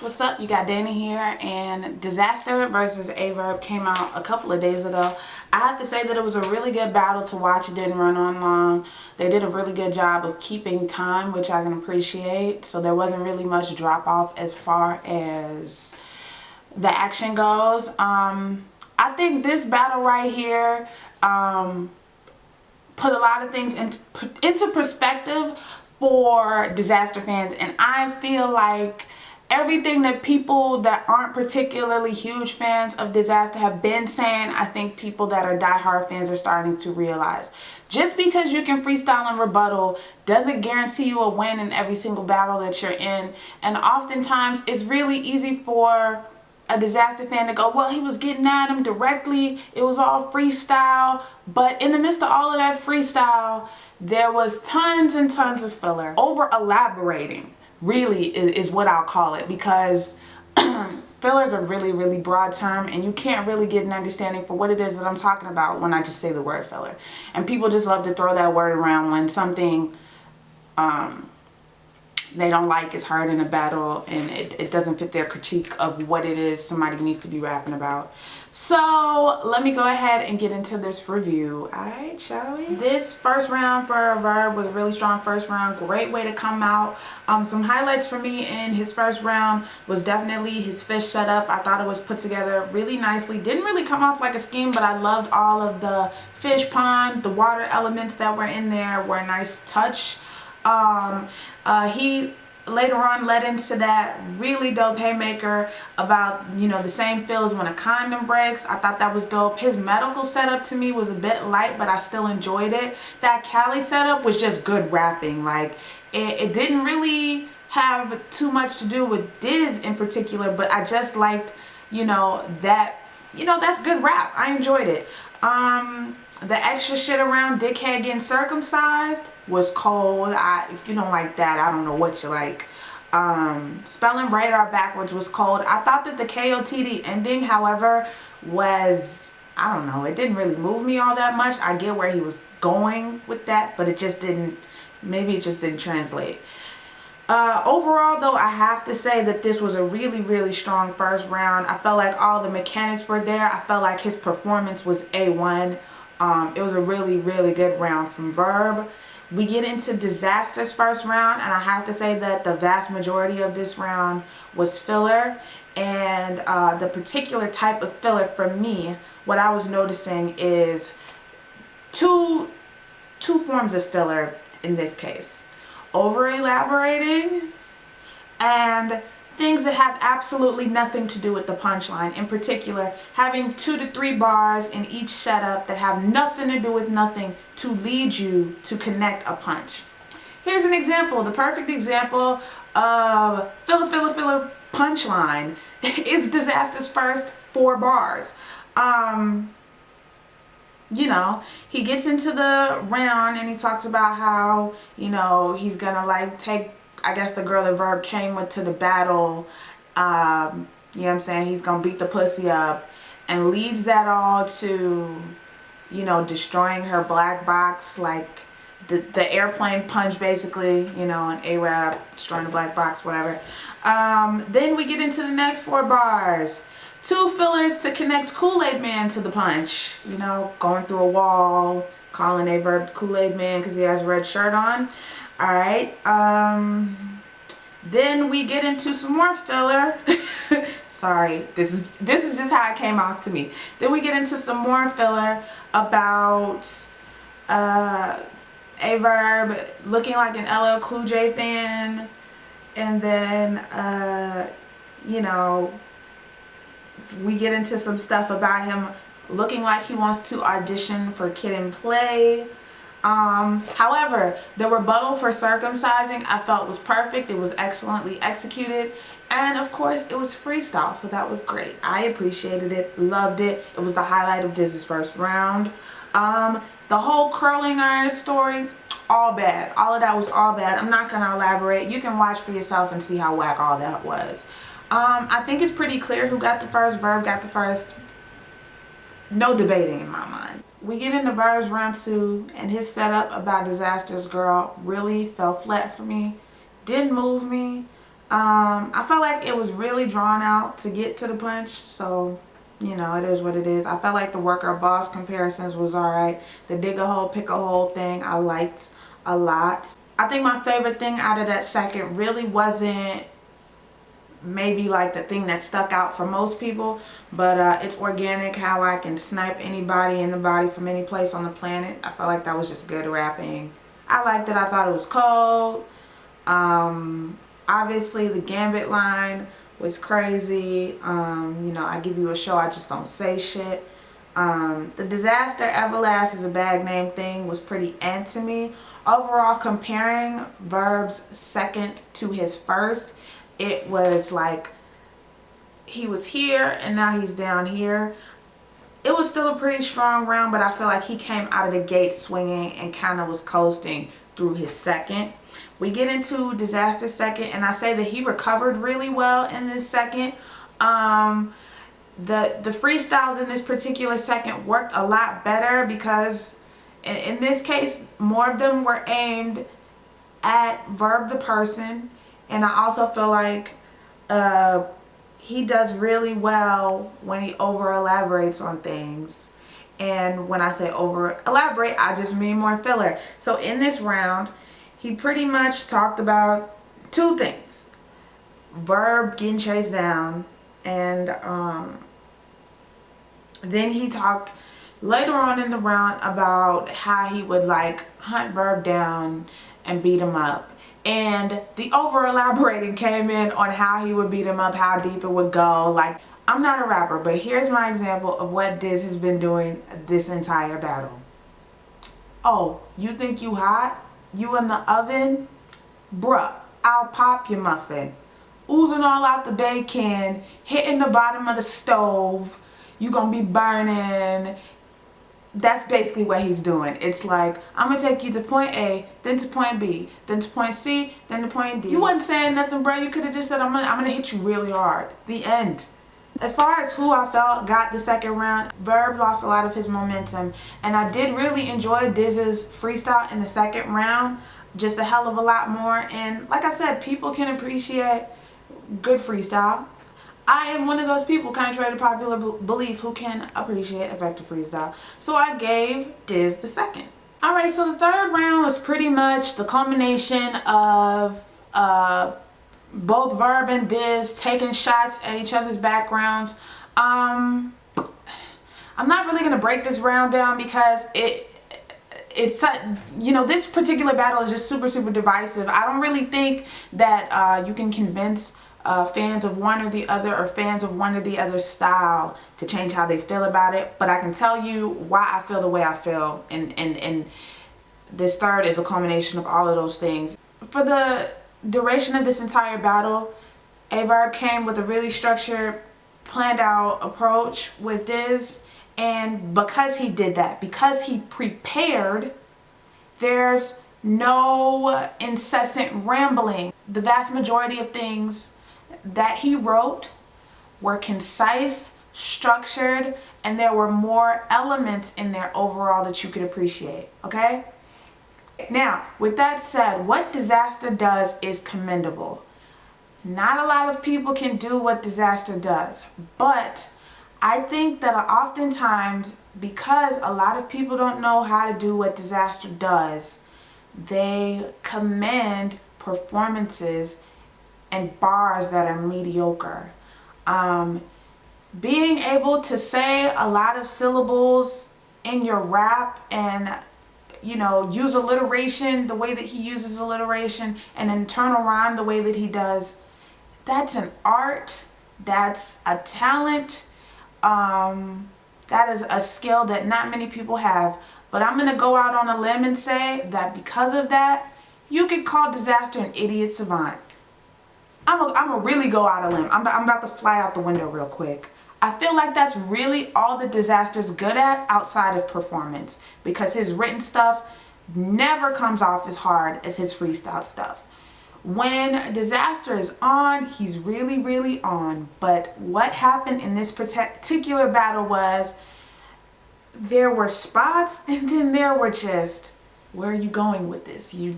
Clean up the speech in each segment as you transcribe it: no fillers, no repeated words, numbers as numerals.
What's up? You got Danny here, and Dizaster versus Verb came out a couple of days ago. I have to say that it was a really good battle to watch. It didn't run on long. They did a really good job of keeping time, which I can appreciate. So there wasn't really much drop off as far as the action goes. I think this battle right here put a lot of things into perspective for Dizaster fans, and I feel like everything that people that aren't particularly huge fans of Dizaster have been saying, I think people that are diehard fans are starting to realize. Just because you can freestyle and rebuttal doesn't guarantee you a win in every single battle that you're in. And oftentimes it's really easy for a Dizaster fan to go, well, he was getting at him directly, it was all freestyle. But in the midst of all of that freestyle, there was tons and tons of filler. Over elaborating really is what I'll call it, because filler is a really broad term, and you can't really get an understanding for what it is that I'm talking about when I just say the word filler. And people just love to throw that word around when something they don't like is heard in a battle and it doesn't fit their critique of what it is somebody needs to be rapping about. So let me go ahead and get into this review. Alright, shall we? This first round for Verb was a really strong first round. Great way to come out. Some highlights for me in his first round was definitely his fish setup. I thought it was put together really nicely. Didn't really come off like a scheme, but I loved all of the fish pond, the water elements that were in there were a nice touch. He later on led into that really dope haymaker about, you know, the same feel as when a condom breaks. I thought that was dope. His medical setup to me was a bit light, but I still enjoyed it. That Cali setup was just good rapping. Like, it didn't really have too much to do with Diz in particular, but I just liked, that's good rap. I enjoyed it. The extra shit around Dickhead getting circumcised was cold. If you don't like that, I don't know what you like. Spelling radar backwards was cold. I thought that the KOTD ending, however, was, I don't know, it didn't really move me all that much. I get where he was going with that, but it just didn't, maybe it just didn't translate. Overall, though, I have to say that this was a really strong first round. I felt like all the mechanics were there. I felt like his performance was A1. It was a really good round from Verb. We get into Dizaster's first round, and I have to say that the vast majority of this round was filler. And the particular type of filler for me, what I was noticing is two forms of filler in this case. Over elaborating and things that have absolutely nothing to do with the punchline. In particular, having 2 to 3 bars in each setup that have nothing to do with nothing to lead you to connect a punch. Here's an example. The perfect example of filler punchline is Dizaster's first 4 bars. He gets into the round and he talks about how, he's gonna like take, I guess, the girl that Verb came with to the battle. You know what I'm saying? He's gonna beat the pussy up, and leads that all to, destroying her black box, like the airplane punch basically, an A-rap, destroying the black box, whatever. Then we get into the next 4 bars. 2 fillers to connect Kool-Aid Man to the punch. Going through a wall, calling a Verb Kool-Aid Man because he has a red shirt on. Alright, then we get into some more filler. Sorry, this is just how it came off to me. Then we get into some more filler about a Verb looking like an LL Cool J fan, and then we get into some stuff about him looking like he wants to audition for Kid and Play. However, the rebuttal for circumcising I felt was perfect. It was excellently executed, and of course it was freestyle, so that was great. I appreciated it, loved it. It was the highlight of Diz's first round. The whole curling iron story, all bad. All of that was all bad. I'm not gonna elaborate. You can watch for yourself and see how whack all that was. I think it's pretty clear who got the first. Verb got the first. No debating in my mind. We get into Verb's round 2, and his setup about Dizaster's girl really fell flat for me. Didn't move me. I felt like it was really drawn out to get to the punch, so you know, it is what it is. I felt like the worker boss comparisons was alright. The dig a hole, pick a hole thing I liked a lot. I think my favorite thing out of that second really wasn't maybe like the thing that stuck out for most people, but it's organic, how I can snipe anybody in the body from any place on the planet. I felt like that was just good rapping. I liked it. I thought it was cold. Obviously the Gambit line was crazy. You know, I give you a show, I just don't say shit. The Dizaster Everlast is a bag name thing was pretty to me. Overall, comparing Verb's second to his first, it was like he was here and now he's down here. It was still a pretty strong round, but I feel like he came out of the gate swinging and kind of was coasting through his second. We get into Dizaster's second, and I say that he recovered really well in this second. The freestyles in this particular second worked a lot better because in this case, more of them were aimed at Verb the person, and I also feel like he does really well when he over elaborates on things. And when I say over elaborate, I just mean more filler. So in this round, he pretty much talked about two things: Verb getting chased down, and then he talked later on in the round about how he would like hunt Verb down and beat him up. And the over elaborating came in on how he would beat him up, how deep it would go. Like, I'm not a rapper, but here's my example of what Diz has been doing this entire battle. Oh, you think you hot? You in the oven? Bruh, I'll pop your muffin. Oozing all out the bacon, hitting the bottom of the stove. You gonna be burning. That's basically what he's doing. It's like, I'm gonna take you to point A, then to point B, then to point C, then to point D. You wasn't saying nothing, bro. You could have just said, I'm gonna hit you really hard. The end. As far as who I felt got the second round, Verb lost a lot of his momentum, and I did really enjoy Diz's freestyle in the second round, just a hell of a lot more. And like I said, people can appreciate good freestyle. I am one of those people, contrary to popular belief, who can appreciate effective freestyle. So I gave Diz the second. Alright, so the third round was pretty much the culmination of both Verb and Diz taking shots at each other's backgrounds. I'm not really going to break this round down because it's you know, this particular battle is just super divisive. I don't really think that you can convince fans of one or the other, or fans of one or the other style, to change how they feel about it. But I can tell you why I feel the way I feel, and this third is a culmination of all of those things. For the duration of this entire battle, Verb came with a really structured, planned out approach with Diz, and because he did that, because he prepared, there's no incessant rambling. The vast majority of things that he wrote were concise, structured, and there were more elements in there overall that you could appreciate, okay? Now, with that said, what Dizaster does is commendable. Not a lot of people can do what Dizaster does, but I think that oftentimes, because a lot of people don't know how to do what Dizaster does, they commend performances and bars that are mediocre. Being able to say a lot of syllables in your rap, and you know, use alliteration the way that he uses alliteration, and internal rhyme the way that he does, that's an art, that's a talent, that is a skill that not many people have. But I'm gonna go out on a limb and say that because of that, you could call Dizaster an idiot savant. I'm gonna really go out on a limb. I'm about to fly out the window real quick. I feel like that's really all that Dizaster's good at outside of performance, because his written stuff never comes off as hard as his freestyle stuff. When Dizaster is on, he's really on. But what happened in this particular battle was, there were spots, and then there were just, where are you going with this? You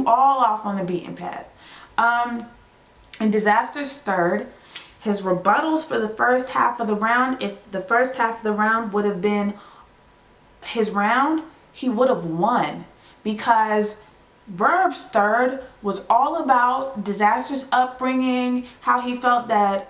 all off on the beaten path. In Dizaster's third, his rebuttals for the first half of the round, if the first half of the round would have been his round, he would have won, because Verb's third was all about Dizaster's upbringing, how he felt that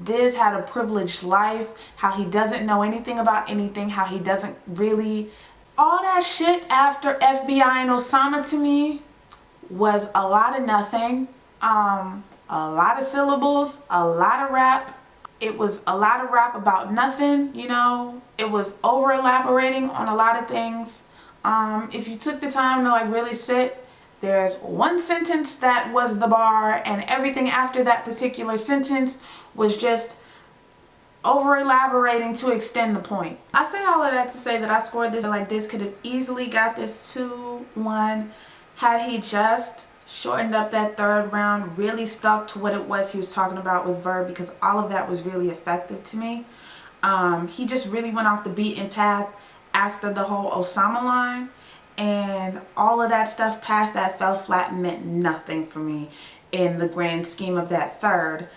Diz had a privileged life, how he doesn't know anything about anything, how he doesn't really... All that shit after FBI and Osama to me was a lot of nothing. A lot of syllables, a lot of rap. It was a lot of rap about nothing, you know. It was over elaborating on a lot of things. If you took the time to like really sit, there's one sentence that was the bar, and everything after that particular sentence was just over elaborating to extend the point. I say all of that to say that I scored this like this could have easily got this 2-1 had he just shortened up that third round, really stuck to what it was he was talking about with Verb, because all of that was really effective to me. He just really went off the beaten path after the whole Osama line, and all of that stuff past that fell flat and meant nothing for me in the grand scheme of that third.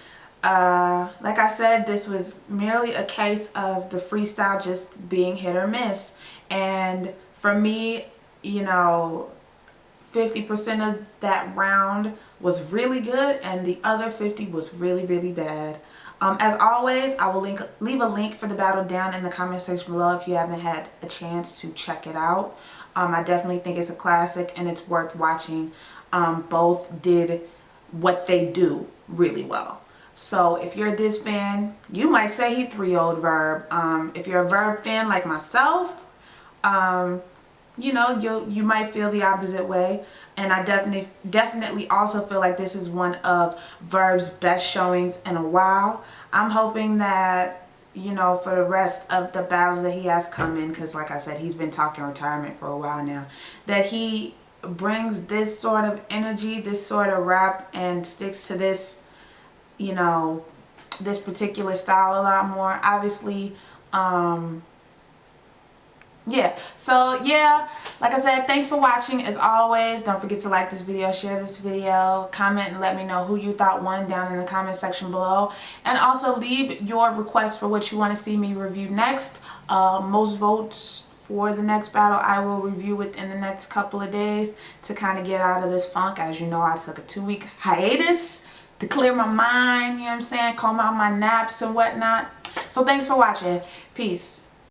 Like I said, this was merely a case of the freestyle just being hit or miss, and for me, you know, 50% of that round was really good and the other 50 was really, really bad. As always, I will leave a link for the battle down in the comment section below if you haven't had a chance to check it out. I definitely think it's a classic and it's worth watching. Both did what they do really well. So if you're a Diz fan, you might say he 3-0'd Verb. If you're a Verb fan like myself, you know, you might feel the opposite way. And I definitely also feel like this is one of Verb's best showings in a while. I'm hoping that, you know, for the rest of the battles that he has coming, because like I said, he's been talking retirement for a while now, that he brings this sort of energy, this sort of rap, and sticks to this, you know, this particular style a lot more. Obviously, yeah, so yeah, like I said, thanks for watching. As always, don't forget to like this video, share this video, comment and let me know who you thought won down in the comment section below, and also leave your request for what you want to see me review next. Most votes for the next battle I will review within the next couple of days to kind of get out of this funk. As you know, I took a 2-week hiatus to clear my mind, you know what I'm saying, calm out my naps and whatnot. So thanks for watching. Peace.